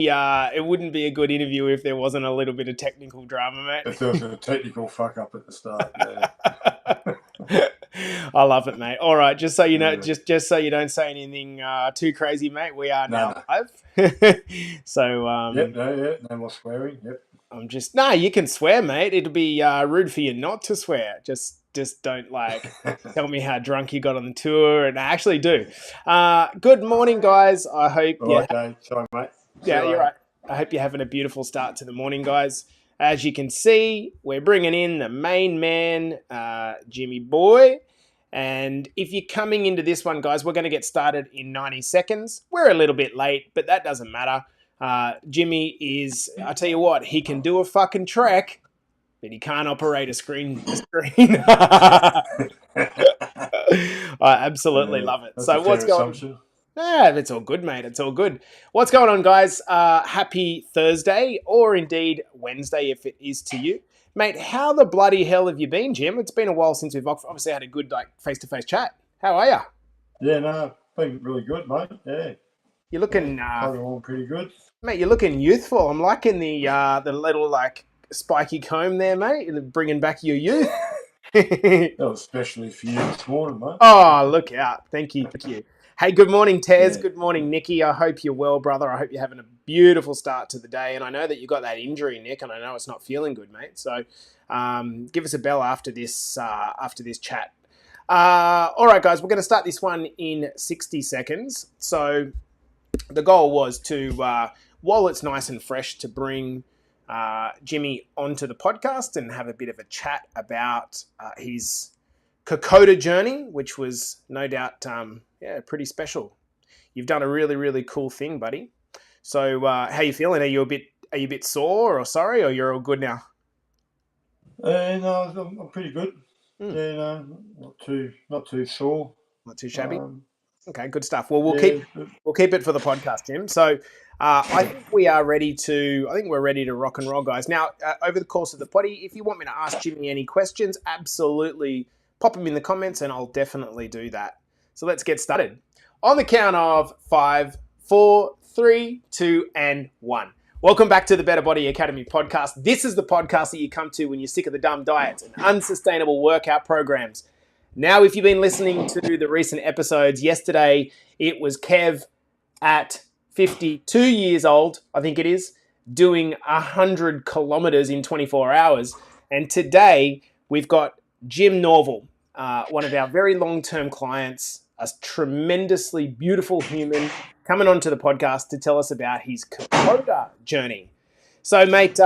it wouldn't be a good interview if there wasn't a little bit of technical drama, mate. If there was a technical fuck up at the start, yeah. I love it, mate. All right, just so you know, just so you don't say anything too crazy, mate. We are now live. So no more swearing. Yep. I'm just you can swear, mate. It'll be rude for you not to swear. Just don't tell me how drunk you got on the tour, and I actually do. Good morning, guys. I hope Okay, sorry, mate. Yeah, you're right. I hope you're having a beautiful start to the morning, guys. As you can see, we're bringing in the main man, Jimmy Boy. And if you're coming into this one, guys, we're going to get started in 90 seconds. We're a little bit late, but that doesn't matter. Jimmy I tell you what, he can do a fucking trek, but he can't operate a screen. I absolutely love it. So what's going on? It's all good, mate. It's all good. What's going on, guys? Happy Thursday, or indeed Wednesday if it is to you. Mate, how the bloody hell have you been, Jim? It's been a while since we've obviously had a good face-to-face chat. How are you? Yeah, no, been really good, mate. Yeah. You're looking... all pretty good. Mate, you're looking youthful. I'm liking the little, spiky comb there, mate. Bringing back your youth. Oh, especially for you this morning, mate. Oh, look out. Thank you. Hey, good morning, Tez. Yeah. Good morning, Nicky. I hope you're well, brother. I hope you're having a beautiful start to the day. And I know that you got that injury, Nick, and I know it's not feeling good, mate. So give us a bell after this chat. All right, guys, we're going to start this one in 60 seconds. So the goal was to, while it's nice and fresh, to bring Jimmy onto the podcast and have a bit of a chat about his Kokoda journey, which was no doubt pretty special. You've done a really, really cool thing, buddy. So how you feeling? Are you a bit sore or sorry, or you're all good now? No, I'm pretty good. Yeah, no, not too sore. Not too shabby. Okay, good stuff. Well, we'll keep it for the podcast, Jim. So I think we're ready to rock and roll, guys. Now, over the course of the potty, if you want me to ask Jimmy any questions, absolutely pop them in the comments and I'll definitely do that. So let's get started. On the count of 5, 4, 3, 2, and 1. Welcome back to the Better Body Academy podcast. This is the podcast that you come to when you're sick of the dumb diets and unsustainable workout programs. Now, if you've been listening to the recent episodes, yesterday it was Kev at 52 years old, I think it is, doing 100 kilometers in 24 hours. And today we've got Jim Norval, one of our very long-term clients, a tremendously beautiful human, coming onto the podcast to tell us about his Kokoda journey. So, mate,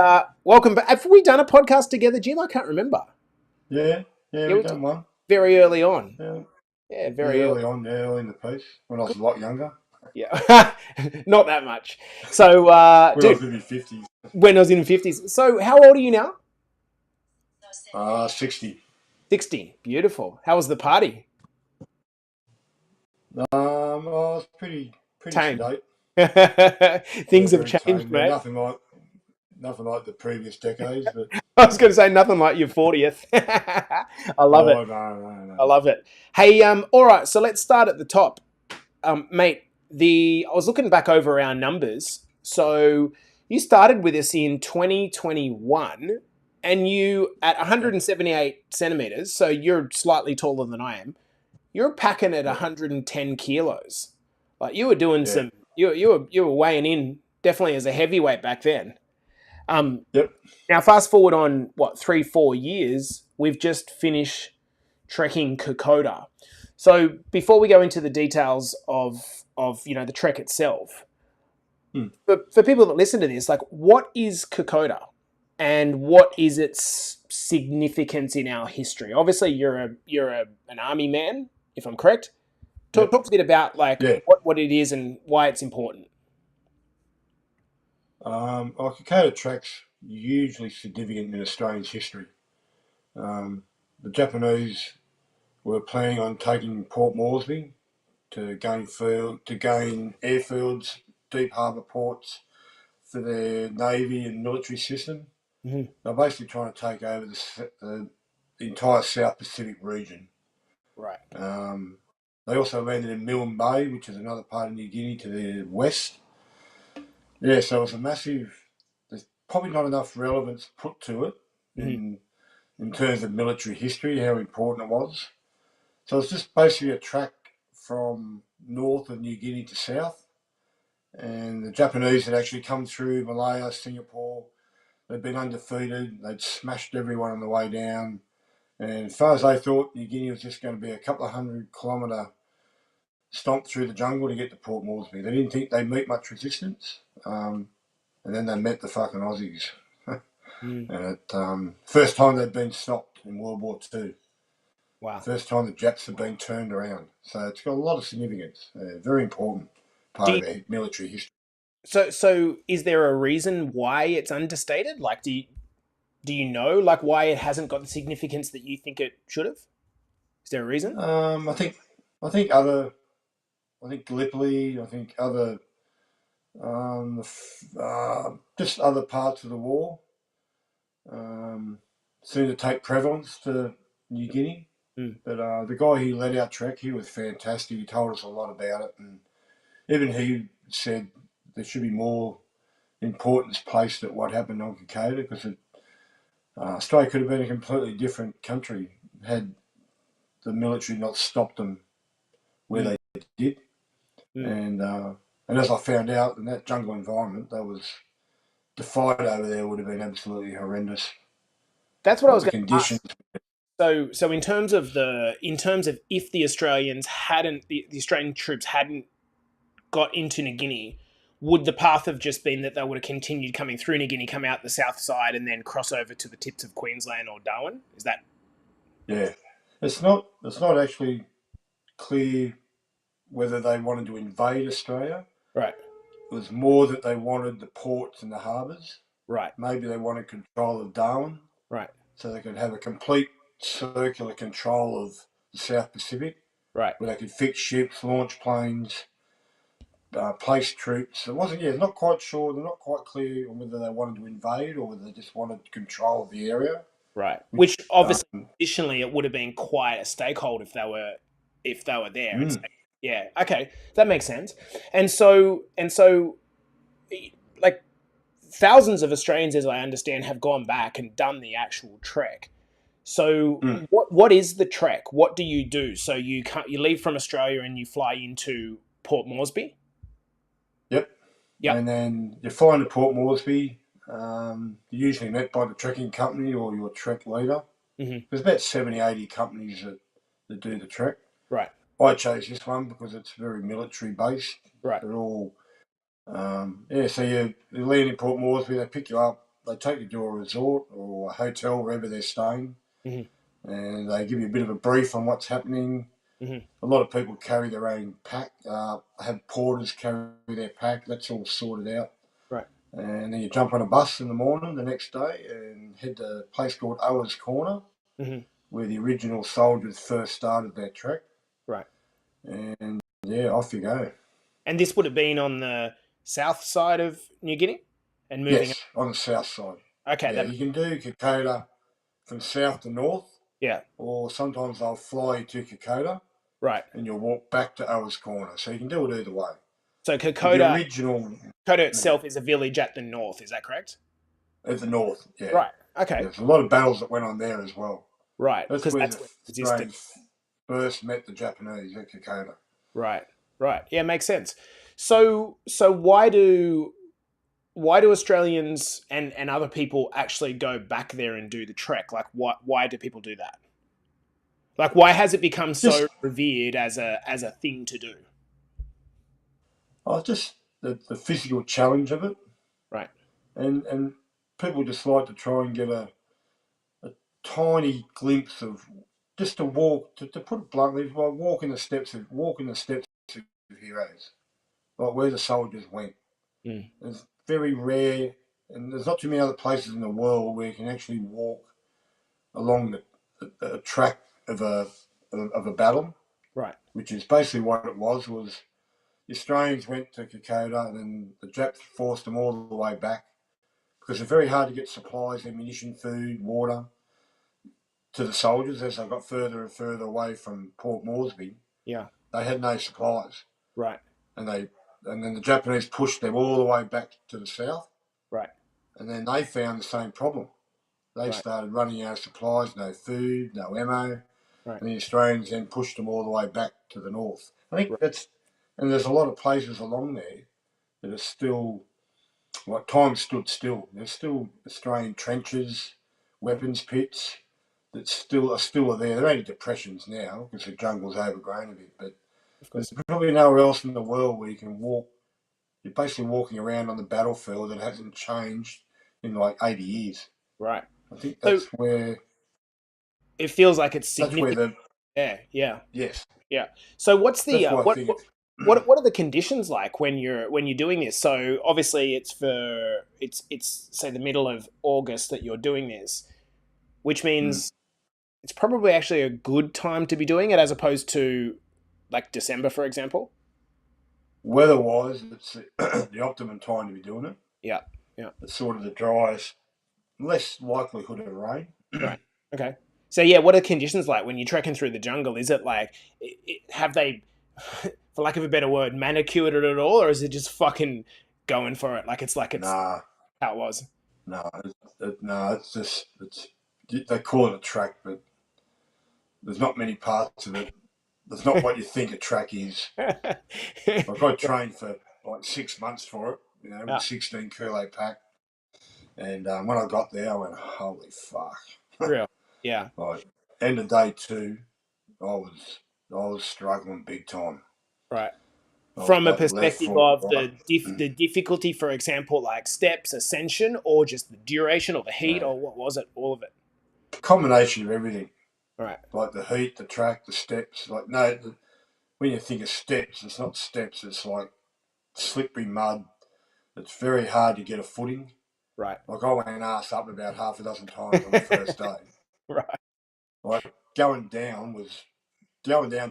welcome back. Have we done a podcast together, Jim? I can't remember. Yeah, we've done one. Very early on. Yeah, very early on, early in the piece, when I was a lot younger. Yeah, not that much. So, when I was in my 50s. When I was in the 50s. So, how old are you now? 60. 60. Beautiful. How was the party? It's pretty tame. Sedate. Things have changed, mate. Nothing like the previous decades, but I was going to say nothing like your 40th. I love it. No. I love it. Hey, all right. So let's start at the top, mate. I was looking back over our numbers. So you started with us in 2021, and you at 178 centimeters. So you're slightly taller than I am. You're packing at 110 kilos. Like you were doing some. You were weighing in definitely as a heavyweight back then. Yep. Now, fast forward on 3-4 years, we've just finished trekking Kokoda. So before we go into the details of the trek itself, for people that listen to this, what is Kokoda, and what is its significance in our history? Obviously, you're an army man, if I'm correct. Talk a bit about what it is and why it's important. Kokoda treks usually significant in Australia's history. The Japanese were planning on taking Port Moresby to gain airfields, deep harbour ports for their navy and military system. Mm-hmm. They're basically trying to take over the entire South Pacific region. Right. They also landed in Milne Bay, which is another part of New Guinea to the west. Yeah, so it was a massive. There's probably not enough relevance put to it Mm-hmm. in terms of military history, how important it was. So it's just basically a track from north of New Guinea to south, and the Japanese had actually come through Malaya, Singapore. They'd been undefeated. They'd smashed everyone on the way down. And as far as they thought, New Guinea was just going to be a couple of 100 kilometre stomp through the jungle to get to Port Moresby. They didn't think they'd meet much resistance. And then they met the fucking Aussies. Mm. And first time they'd been stopped in World War Two. Wow. First time the Japs have been turned around. So it's got a lot of significance. Very important Do part you, of their military history. so is there a reason why it's understated? Like, do you know like why it hasn't got the significance that you think it should have? Is there a reason? I think I think other I think Gallipoli, I think other just other parts of the war um, seem to take prevalence to New Guinea. Mm. But the guy who led our trek, he was fantastic. He told us a lot about it, and even he said there should be more importance placed at what happened on Kokoda because Australia could have been a completely different country had the military not stopped them where Mm. they did. Mm. And as I found out, in that jungle environment, the fight over there would have been absolutely horrendous. That's what I Like was the going to ask. conditions. So in terms of if the Australians hadn't the Australian troops hadn't got into New Guinea, would the path have just been that they would have continued coming through New Guinea, come out the south side, and then cross over to the tips of Queensland or Darwin? Is that Yeah, it's not actually clear whether they wanted to invade Australia. right? It was more that they wanted the ports and the harbours. Right. Maybe they wanted control of Darwin Right. so they could have a complete circular control of the South Pacific Right. where they could fix ships, launch planes, place troops. It wasn't, yeah, not quite sure. They're not quite clear on whether they wanted to invade or whether they just wanted control of the area. Right. Which Which, obviously, additionally, it would have been quite a stakehold if they were there. It's mm, yeah. Okay, that makes sense. And so, like thousands of Australians, as I understand, have gone back and done the actual trek. So mm, what is the trek? What do you do? So you leave from Australia and you fly into Port Moresby. yep. Yep. And then you fly into Port Moresby. You're usually met by the trekking company or your trek leader. Hmm. There's about 70, 80 companies that do the trek. Right. I chose this one because it's very military based. Right. They're all, yeah, so you land in Port Moresby, they pick you up, they take you to a resort or a hotel, wherever they're staying, Hmm. and they give you a bit of a brief on what's happening. Hmm. A lot of people carry their own pack, have porters carry their pack, that's all sorted out. Right. And then you jump on a bus in the morning the next day and head to a place called Owen's Corner, Hmm. where the original soldiers first started their trek. Right. And yeah, off you go. And this would have been on the south side of New Guinea, and moving. Yes, on the south side. Okay. Yeah, That. you can do Kokoda from south to north, Yeah. or sometimes they'll fly you to Kokoda Right. and you'll walk back to Owen's Corner. So you can do it either way. So But the Kokoda, original Kokoda itself is a village at the north. Is that correct? at the north, yeah. Right. Okay. There's a lot of battles that went on there as well. Right. That's Because where that's the where it existed. Australians first met the Japanese at Kokoda. Right. Right. Yeah, makes sense. So why do Australians and other people actually go back there and do the trek? Like why do people do that? Like why has it become so Just, revered as a thing to do? just the physical challenge of it, Right. and people just like to try and get a tiny glimpse of just to walk to put it bluntly, like walking the steps of heroes, like where the soldiers went. Mm. It's very rare, and there's not too many other places in the world where you can actually walk along the track of a battle, Right. which is basically what it was. Was the Australians went to Kokoda, and then the Japs forced them all the way back because it's very hard to get supplies, ammunition, food, water to the soldiers as they got further and further away from Port Moresby. Yeah. They had no supplies, Right. and they and then the Japanese pushed them all the way back to the south, Right. and then they found the same problem. They Right. started running out of supplies, no food, no ammo, Right. and the Australians then pushed them all the way back to the north. I think Right. that's, and there's a lot of places along there that are still, like time stood still. There's still Australian trenches, weapons pits that still are there. They're only depressions now because the jungle's overgrown a bit, but Of there's course. probably nowhere else in the world where you can walk. You're basically walking around on the battlefield that hasn't changed in like 80 years. Right. I think So it feels like it's that's where significant. the Yeah. Yeah. yes, Yeah. So what's the that's why I think it's what are the conditions like when you're doing this? So obviously it's say the middle of August that you're doing this, which means it's probably actually a good time to be doing it as opposed to like December, for example. weather-wise, it's the optimum time to be doing it. Yeah. Yeah. It's sort of the driest, less likelihood of rain. Right. Okay. So yeah, what are conditions like when you're trekking through the jungle? Is it like have they, for lack of a better word, manicured it at all, or is it just fucking going for it like it's Nah, how it was? no, no. It's just they call it a track, but there's not many parts of it. There's not what you think a track is. Like I trained for like 6 months for it, with Yeah. a 16 kilo pack, and when I got there, I went, "Holy fuck!" Real. Yeah. Like end of day two, I was struggling big time. Right. I was From a batting left perspective foot, of right. the difficulty, for example, like steps, ascension, or just the duration or the heat, Yeah. or what was it? All of it. Combination of everything, Right. like the heat, the track, the steps. Like no, when you think of steps, it's not steps. It's like slippery mud. It's very hard to get a footing. Right. Like I went ass up about half a dozen times on the first day. Right. Like going down's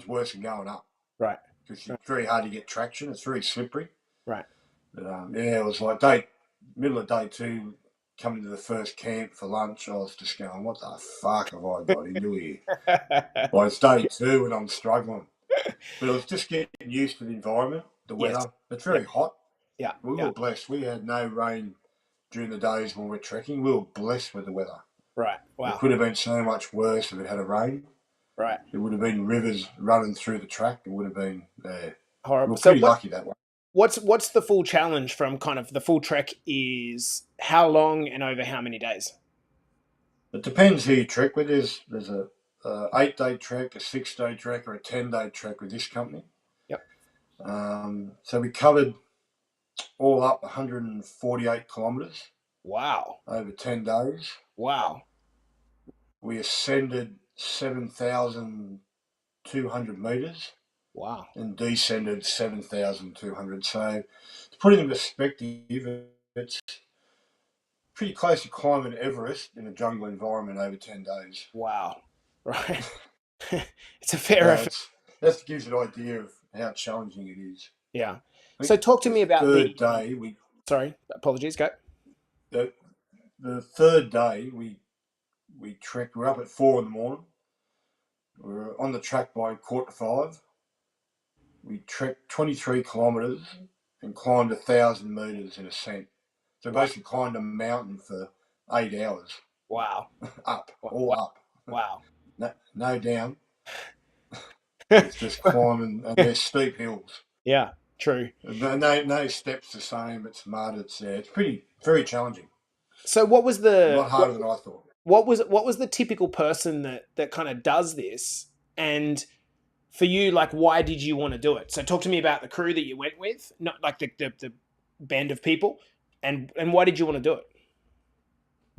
worse than going up Right. because it's very hard to get traction. It's very slippery. Right. But yeah, it was like middle of day two, coming to the first camp for lunch. I was just going, what the fuck have I got into here? Well, it's day two and I'm struggling. But it was just getting used to the environment, the Yes. weather. It's Yeah. very hot. Yeah. We Yeah. were blessed. We had no rain during the days when we were trekking. We were blessed with the weather. Right. It Wow. could have been so much worse if it had a rain. Right. It would have been rivers running through the track. It would have been, we Horrible. were So pretty lucky that way. what's the full challenge from kind of the full trek is how long and over how many days? It depends who you trek with. There's a 8-day trek, a 6-day trek, or a 10-day trek with this company. Yep. So we covered all up 148 kilometres Wow. over 10 days. Wow. We ascended 7,200 metres Wow. and descended 7,200. So to put it in perspective, it's pretty close to climbing Everest in a jungle environment over 10 days. Wow. Right. It's a fair effort. That gives you an idea of how challenging it is. Yeah. I So think talk to me about third day sorry, apologies, go. the third day we trekked. We're up at 4 in the morning. We were on the track by 4:45. We trekked 23 kilometres and climbed 1,000 metres in ascent. So basically climbed a mountain for 8 hours. Wow. Up, all Wow. up. Wow. No down. It's just climbing, and there's steep hills. Yeah, true. No steps the same. It's mud. It's very challenging. So what was A lot harder than I thought. what was the typical person that kind of does this? And for you, like, why did you want to do it? So talk to me about the crew that you went with, not like the band of people, and why did you want to do it?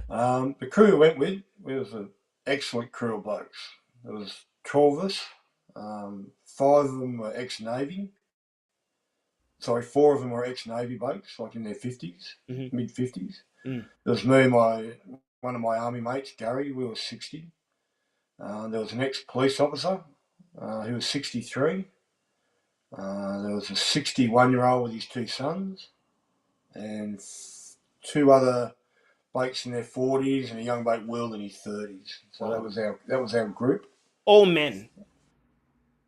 The crew we went with was an excellent crew of blokes. There was 12 of us. 5 of them were ex-Navy. Sorry, 4 of them were ex-Navy blokes, like in their 50s, mid-50s. Mm. There was me and one of my army mates, Gary. We were 60. There was an ex-police officer who was 63. There was a 61-year-old with his 2 sons, and 2 other blokes in their 40s, and a young bloke, Will, in his 30s. So Wow. that was our group. All men.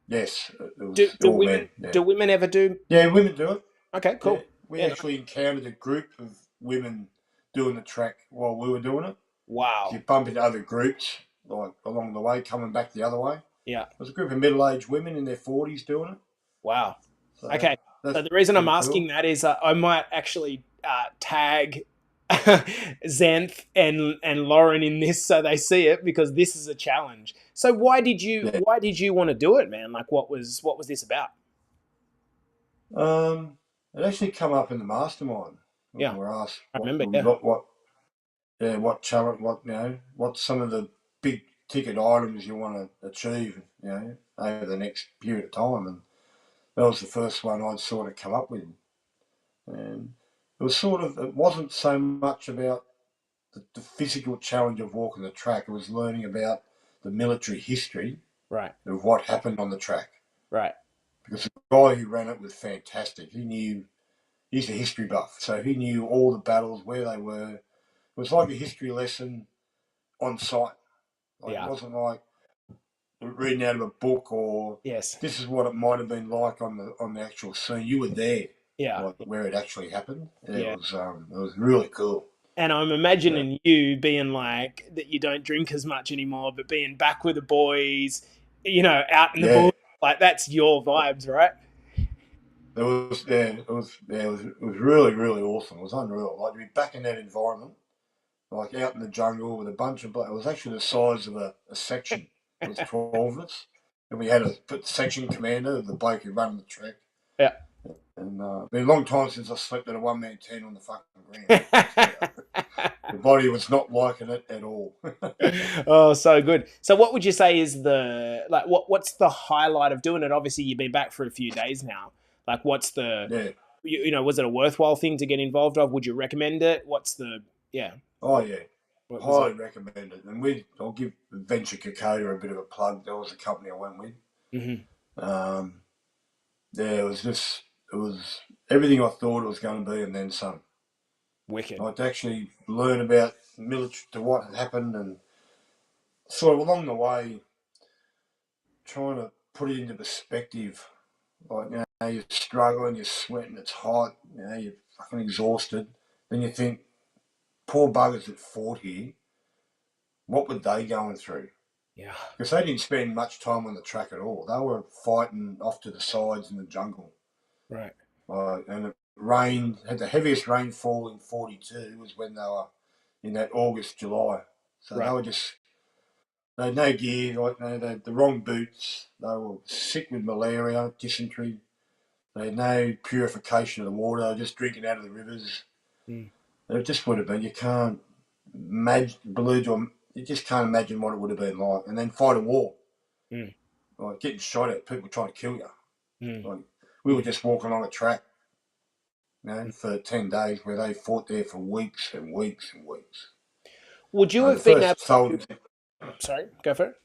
Yes, it was Do all women men. Yeah. do women ever do? Yeah, women do it. Okay, Yeah, cool. we Yeah. actually encountered a group of women doing the track while we were doing it. So Wow. you bump into other groups like along the way, coming back the other way. Yeah. There was a group of middle-aged women in their 40s doing it. Wow. So Okay. that's So the reason I'm pretty asking cool. that is I might actually tag Xanth and Lauren in this so they see it because this is a challenge. So Yeah. why did you want to do it, man? Like what was this about? It actually come up in the mastermind when Yeah, we were asked I remember. Yeah. what challenge, what's some of the big ticket items you want to achieve, over the next period of time, and that was the first one I'd sort of come up with, and it wasn't so much about the physical challenge of walking the track. It was learning about the military history Right. of what happened on the track, Right. because the guy who ran it was fantastic. He's a history buff, so he knew all the battles, where they were. It was like a history lesson on site. Like, it Yeah. wasn't like reading out of a book, or Yes. this is what it might have been like on the actual scene. You were there, Yeah. like where it actually happened. Yeah, Yeah. it was really cool. And I'm Yeah, imagining you being like that you don't drink as much anymore, but being back with the boys, out in the yeah. bush, like that's your vibes, right? It was really, really awesome. It was unreal. Like, to be back in that environment, like out in the jungle with a bunch of. It was actually the size of a section. It was 12 of us, and we had a section commander, the bloke who ran the track. Yeah. And it's been a long time since I slept at a one-man tent on the fucking ground. The body was not liking it at all. Oh, so good. So what would you say is the like what's the highlight of doing it? Obviously you've been back for a few days now. Like what's the Yeah. was it a worthwhile thing to get involved of? Would you recommend it? What's the yeah, Oh yeah. what was it? Highly recommend it. And I'll give Venture Kokoda a bit of a plug. That was the company I went with. Mm-hmm. Um, yeah, it was everything I thought it was going to be, and then some. Wicked. Like, to actually learn about military, to what had happened, and sort of along the way, trying to put it into perspective. Like, you're struggling, you're sweating, it's hot, you're fucking exhausted. Then you think, poor buggers that fought here, what were they going through? Yeah. Because they didn't spend much time on the track at all. They were fighting off to the sides in the jungle. Right. And it rained, had the heaviest rainfall in 42 was when they were in that August, July. So they Right. were they had no gear, they had the wrong boots, they were sick with malaria, dysentery. They had no purification of the water. They were just drinking out of the rivers. Mm. It just would have been. You can't imagine, believe you just can't imagine what it would have been like. And then fight a war, Mm. like getting shot at, people trying to kill you. Mm. Like, we were Mm. just walking on a track, for 10 days, where they fought there for weeks and weeks and weeks. Would you The have been able first soldiers, sorry, go for it.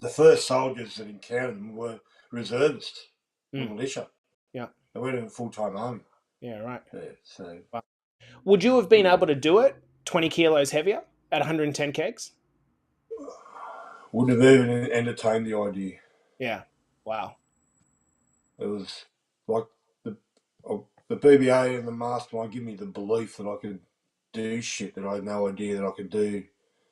the first soldiers that encountered them were reservists, were Mm. militia. Yeah. They weren't in full time army. Yeah, right. Yeah, so Wow. Would you have been able to do it 20 kilos heavier at 110 kegs? wouldn't have even entertained the idea. Yeah. Wow. It was like the the BBA and the mastermind give me the belief that I could do shit that I had no idea that I could do.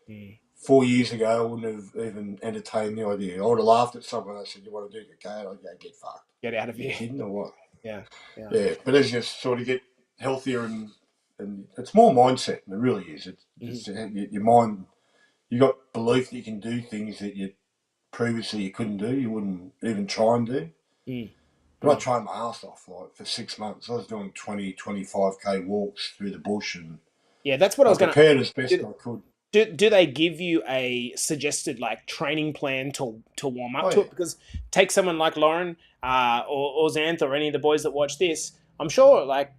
Mm. 4 years ago, I wouldn't have even entertained the idea. I would have laughed at someone that said, "You want to do cocaine?" I'd go, "Get fucked. Get out Are of you here. kidding or what?" Yeah. Yeah. Yeah, but as you sort of get healthier, and it's more mindset. It really is. It's Mm-hmm. just your mind. You got belief that you can do things that you previously you couldn't do. You wouldn't even try and do. Mm. But I Mm. trained my ass off, like, for 6 months. I was doing 20, 25K walks through the bush, and Yeah, that's what I I was going to. prepared as best Do, I could. do they give you a suggested like training plan to warm up Oh, to yeah. it? Because take someone like Lauren or Xanth or any of the boys that watch this, I'm sure like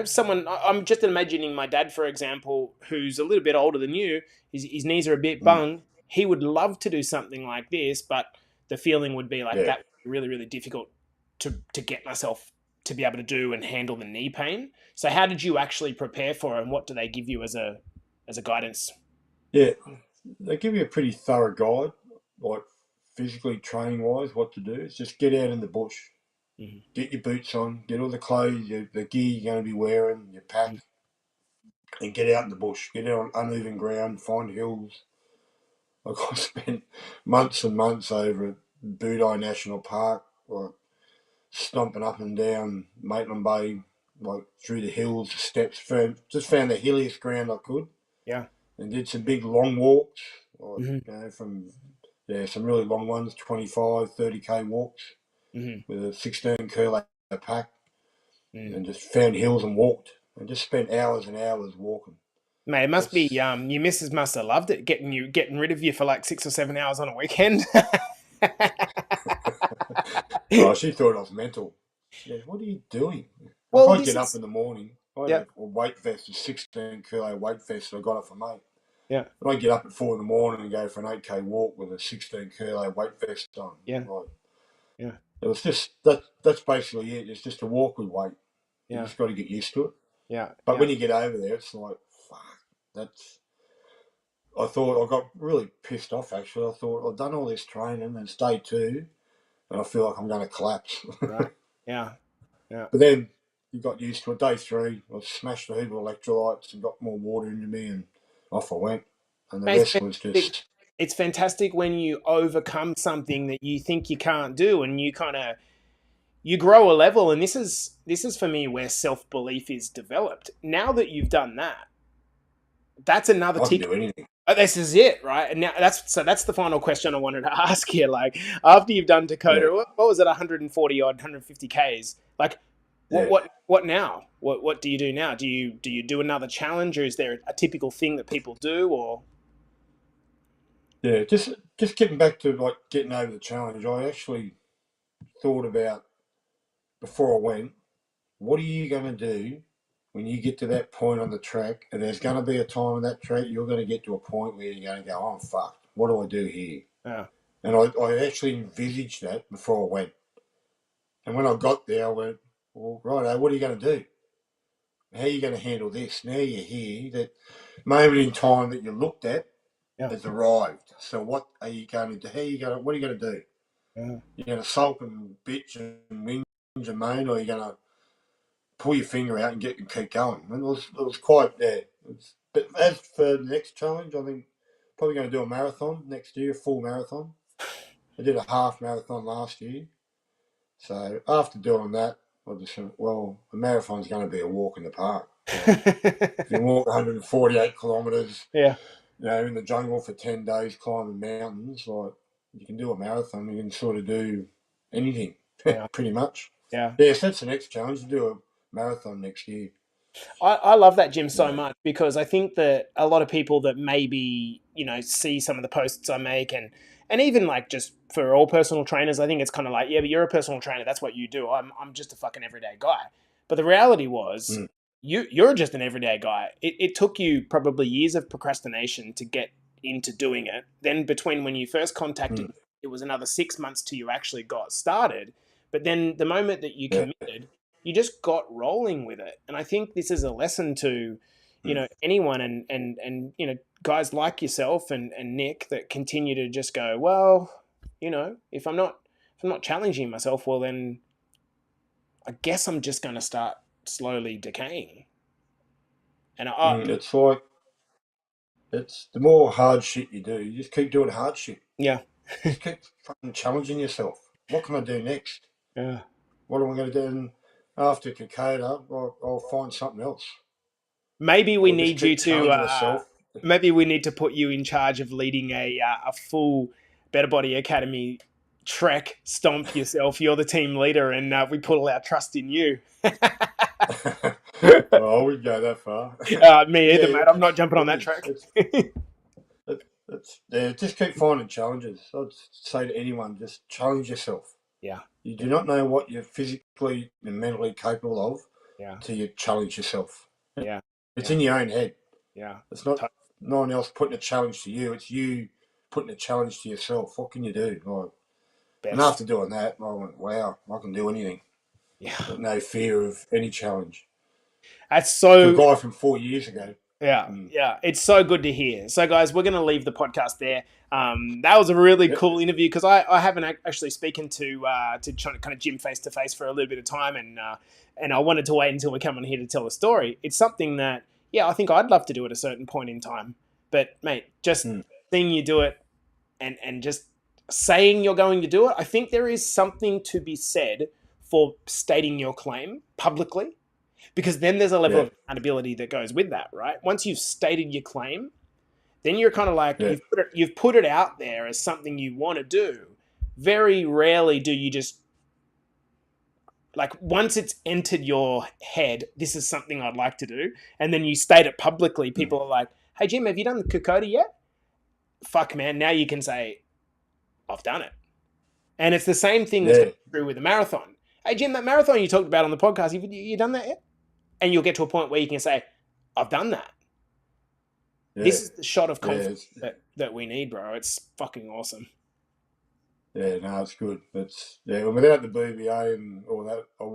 someone. I'm just imagining my dad, for example, who's a little bit older than you. His knees are a bit Mm, bung. He would love to do something like this, but the feeling would be like yeah. that would be really, really difficult to get myself to be able to do and handle the knee pain. So, how did you actually prepare for it, and what do they give you as a guidance? Yeah. They give you a pretty thorough guide, like physically training wise, what to do. It's just get out in the bush. Mhm. Get your boots on, get all the clothes, the gear you're going to be wearing, your pack, and get out in the bush. Get out on uneven ground, find hills. Like I spent months and months over at Budai National Park, like stomping up and down Maitland Bay, like through the hills, the steps. Just found the hilliest ground I could, Yeah. and did some big long walks, like Hmm. from some really long ones, 25, 30K walks Hmm. with a 16 kilo pack, Mm. and just found hills and walked, and just spent hours and hours walking. Mate, it must be That's your missus must have loved it, getting rid of you for like 6 or 7 hours on a weekend. oh, she thought I was mental. She goes, "What are you doing?" Like Well, I this get up is in the morning. I had yeah, a weight vest, a 16 kilo weight vest that I got off a mate. yeah, And I get up at 4 in the morning and go for an 8K walk with a 16 kilo weight vest on. yeah, Like yeah, it was just that. That's basically it. It's just a walk with weight. You yeah, just got to get used to it. yeah, But yeah. when you get over there, it's like, fuck. That's. I thought I got really pissed off. Actually, I thought I've done all this training and it's day 2, and I feel like I'm going to collapse. Right. Yeah, yeah. But then you got used to it. Day 3, I smashed a heap of electrolytes and got more water into me, and off I went. And the Mate, rest was fantastic. just, It's fantastic when you overcome something that you think you can't do, and you kind of you grow a level. And this is for me where self belief is developed. Now that you've done that, that's another I can tick. do anything. This is it, right? And now that's the final question I wanted to ask here. Like after you've done Yeah, Dakota, what was it, 140 odd, 150 Ks? Like what yeah, what what now? What do you do now? Do you do another challenge, or is there a typical thing that people do? Or yeah. Just getting back to like getting over the challenge. I actually thought about before I went, what are you going to do when you get to that point on the track? And there's going to be a time on that track you're going to get to a point where you're going to go, oh, I'm fucked. What do I do here? yeah, And I actually envisaged that before I went. And when I got there, I went, well, righto, what are you going to do? How are you going to handle this? Now you're here. That moment in time that you looked at yeah, has arrived. So what are you going to do? How are you going to, what are you going to do? yeah. You're going to sulk and bitch and whinge and moan, or are you going to pull your finger out and keep going? And it was quite there. But as for the next challenge, I think probably going to do a marathon next year, a full marathon. I did a half marathon last year. So after doing that, I just thought, well, a marathon's going to be a walk in the park. Like, if you walk 148 kilometres, Yeah, in the jungle for 10 days climbing mountains, like you can do a marathon, you can sort of do anything, yeah, pretty much. yeah. Yes, that's the next challenge, to do a marathon next year. I love that, Jim, so Yeah. much because I think that a lot of people that maybe see some of the posts I make, and even like just for all personal trainers, I think it's kind of like, yeah, but you're a personal trainer, that's what you do. I'm just a fucking everyday guy. But the reality was Mm, you're just an everyday guy. It took you probably years of procrastination to get into doing it. Then between when you first contacted mm, me, it was another 6 months till you actually got started. But then the moment that you yeah. committed, you just got rolling with it. And I think this is a lesson to, Mm, anyone, and guys like yourself and Nick that continue to just go, well, if I'm not challenging myself, well then I guess I'm just going to start slowly decaying. And It's like, it's the more hard shit you do, you just keep doing hard shit. yeah, Just keep fucking challenging yourself. What can I do next? yeah. What am I going to do? And after Kokoda, I'll find something else. Maybe we I'll just need you keep to. challenging myself. Maybe we need to put you in charge of leading a full Better Body Academy trek. Stomp yourself. You're the team leader, and we put all our trust in you. Well, I wouldn't go that far. Me either, Yeah, mate. I'm not jumping on it that is. track. Yeah, just keep finding challenges. I'd say to anyone, just challenge yourself. Yeah, You do yeah, not know what you're physically and mentally capable of yeah, till you challenge yourself. yeah, It's yeah, in your own head. yeah. It's not To- no one else putting a challenge to you. It's you putting a challenge to yourself. What can you do? Like, and Best. after doing that, I went, wow, I can do anything. Yeah, Got no fear of any challenge. that's To a so. guy from 4 years ago. Yeah. It's so good to hear. So, guys, we're going to leave the podcast there. That was a really cool interview because I haven't actually spoken to trying to kind of Jim face to face for a little bit of time, and I wanted to wait until we come on here to tell the story. It's something that, yeah, I think I'd love to do at a certain point in time. But, mate, just seeing you do it and just saying you're going to do it, I think there is something to be said for stating your claim publicly. Because then there's a level of accountability that goes with that, right? Once you've stated your claim, then you're kind of like, you've put it out there as something you want to do. Very rarely do you just, like, once it's entered your head, this is something I'd like to do, and then you state it publicly, people are like, hey, Jim, have you done the Kokoda yet? Fuck, man, now you can say, I've done it. And it's the same thing that's true with a marathon. Hey, Jim, that marathon you talked about on the podcast, you done that yet? And you'll get to a point where you can say, I've done that. Yeah. This is the shot of confidence that we need, bro. It's fucking awesome. Yeah, no, it's good. Without the BBA and all that, I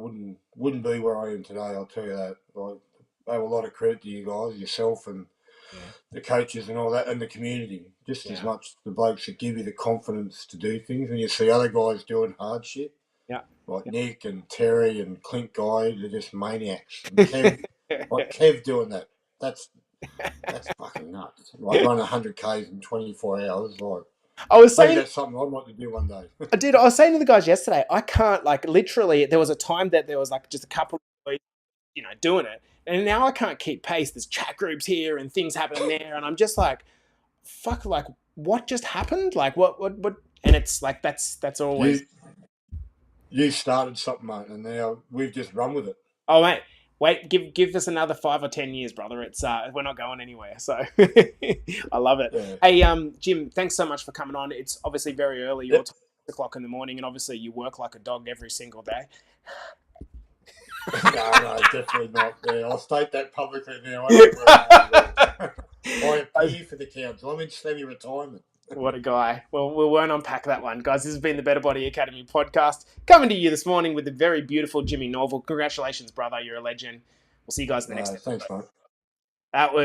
wouldn't be where I am today, I'll tell you that. I owe a lot of credit to you guys, yourself and the coaches and all that, and the community. Just as much the blokes that give you the confidence to do things. When you see other guys doing hard shit, like Nick and Terry and Clint Guy, they're just maniacs. And Kev doing that, that's fucking nuts. Like run 100 Ks in 24 hours. Like, I was saying that's something I'd like to do one day. I was saying to the guys yesterday, I can't, like, literally, there was a time that there was like just a couple of weeks, doing it, and now I can't keep pace. There's chat groups here and things happening there, and I'm just like, fuck, like, what just happened? Like, what? And it's like that's always. You started something, mate, and now we've just run with it. Oh, mate, wait, give us another 5 or 10 years, brother. It's we're not going anywhere, so I love it. Yeah. Hey, Jim, thanks so much for coming on. It's obviously very early. You're 6:00 in the morning, and obviously you work like a dog every single day. No, definitely not. Yeah, I'll state that publicly now. I pay for the council. I'm in semi-retirement. What a guy. Well, we won't unpack that one. Guys, this has been the Better Body Academy podcast, coming to you this morning with the very beautiful Jimmy Norval. Congratulations, brother. You're a legend. We'll see you guys in the next episode. Thanks, mate. That was...